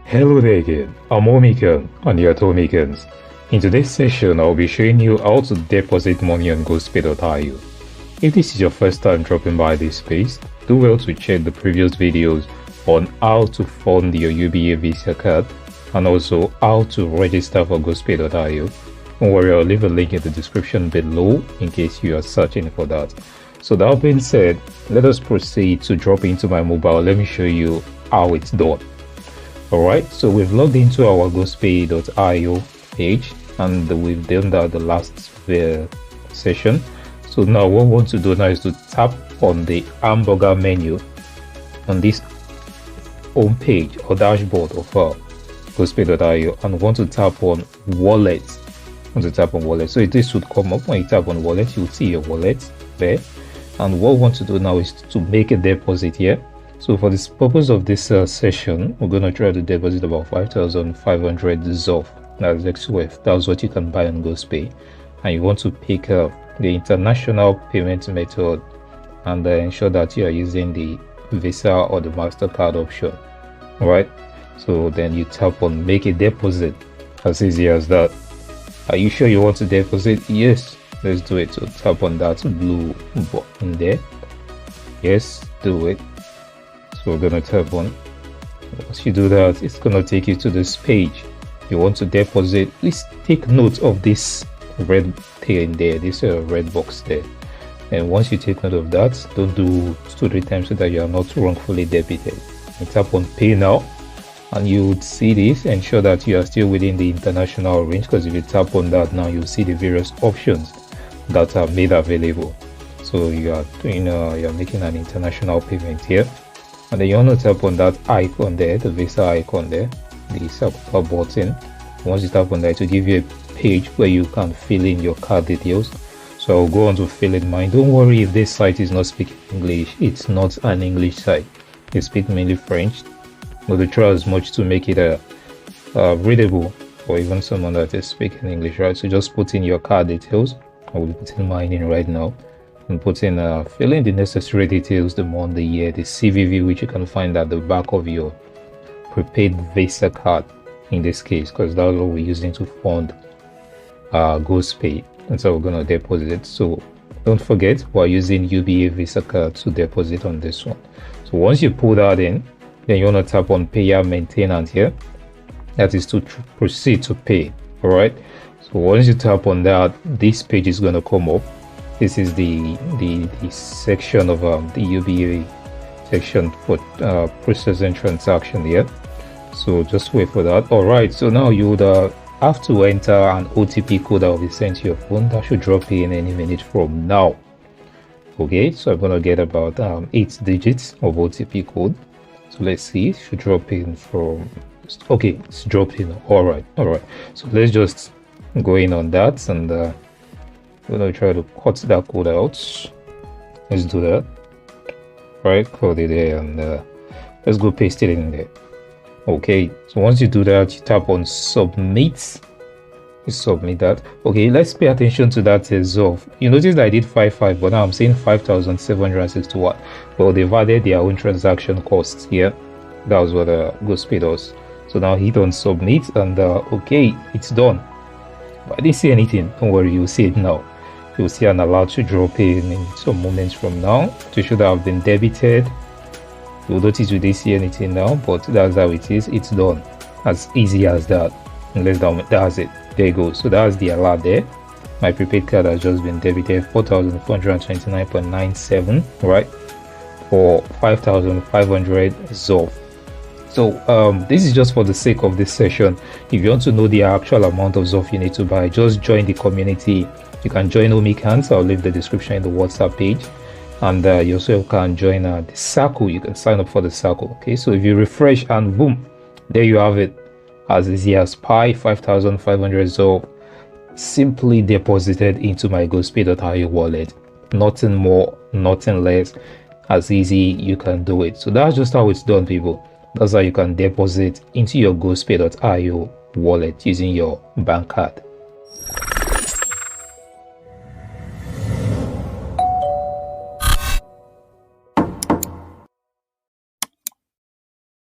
Hello there again, I'm Ommican and you're at OMMICAN'S. In today's session, I'll be showing you how to deposit money on Goespay.io. If this is your first time dropping by this space, do well to check the previous videos on how to fund your UBA Visa card and also how to register for Goespay.io. Don't worry, I'll leave a link in the description below in case you are searching for that. So that being said, let us proceed to drop into my mobile. Let me show you how it's done. Alright, so we've logged into our Goespay.io page and we've done that the last session. So now what we want to do now is to tap on the hamburger menu on this home page or dashboard of Goespay.io and want to tap on wallet. So this would come up. When you tap on wallet, you'll see your wallet there. And what we want to do now is to make a deposit here. So for this purpose of this session, we're going to try to deposit about 5,500 ZOF. That's XOF. That's what you can buy on Goespay. And you want to pick the international payment method and ensure that you are using the Visa or the MasterCard option. Alright, so then you tap on make a deposit. As easy as that. Are you sure you want to deposit? Yes, let's do it. So tap on that blue button there. Yes, do it. So we're going to tap on. Once you do that, it's going to take you to this page. You want to deposit, please take note of this red thing there, this red box there. And once you take note of that, don't do 2-3 times so that you are not wrongfully debited. You tap on pay now and you would see this. Ensure that you are still within the international range, because if you tap on that now, you'll see the various options that are made available. So you are doing you're making an international payment here. And then you want to tap on that icon there, the Visa icon there, the circle button. Once you tap on that, it will give you a page where you can fill in your card details. So I'll go on to fill in mine. Don't worry if this site is not speaking English. It's not an English site. They speak mainly French. I'm going to try as much to make it readable for even someone that is speaking English, right? So just put in your card details. I will be putting mine in right now. And put in fill in the necessary details, the month, the year, the CVV, which you can find at the back of your prepaid Visa card in this case, because that's what we're using to fund Goespay. And so we're going to deposit it. So don't forget, we're using UBA Visa card to deposit on this one. So once you pull that in, then you want to tap on payer maintenance here. That is to proceed to pay. All right, so once you tap on that, this page is going to come up. This is the section of the UBA section for processing transaction here. So just wait for that. All right, so now you would have to enter an OTP code that will be sent to your phone. That should drop in any minute from now. Okay, so I'm gonna get about 8 digits of OTP code. So let's see, it should drop in from. Okay, it's dropped in. All right. So let's just go in on that and. We're going to try to cut that code out. Let's do that. Right, code it there and let's go paste it in there. Okay, so once you do that, you tap on submit. You submit that. Okay, let's pay attention to that ZOF. You notice that I did 55, but now I'm saying 5,761. Well, they've added their own transaction costs here. That was what Goespay does. So now hit on submit and okay, it's done. But I didn't see anything. Don't worry, you'll see it now. You'll see an alert to drop in some moments from now to show that I've been debited. You'll notice you didn't see anything now, but that's how it is. It's done. As easy as that. Unless that's it. There you go. So that's the alert there. My prepaid card has just been debited 4,429.97, right? For 5,500 ZOF. So this is just for the sake of this session. If you want to know the actual amount of ZOF you need to buy, just join the community. You can join OMMICAN'S. I'll leave the description in the WhatsApp page. And you also can join the circle. You can sign up for the circle. Okay, so if you refresh and boom, there you have it. As easy as pie, 5,500 ZOF simply deposited into my Goespay.io wallet. Nothing more, nothing less. As easy you can do it. So that's just how it's done, people. That's how you can deposit into your Goespay.io wallet using your bank card.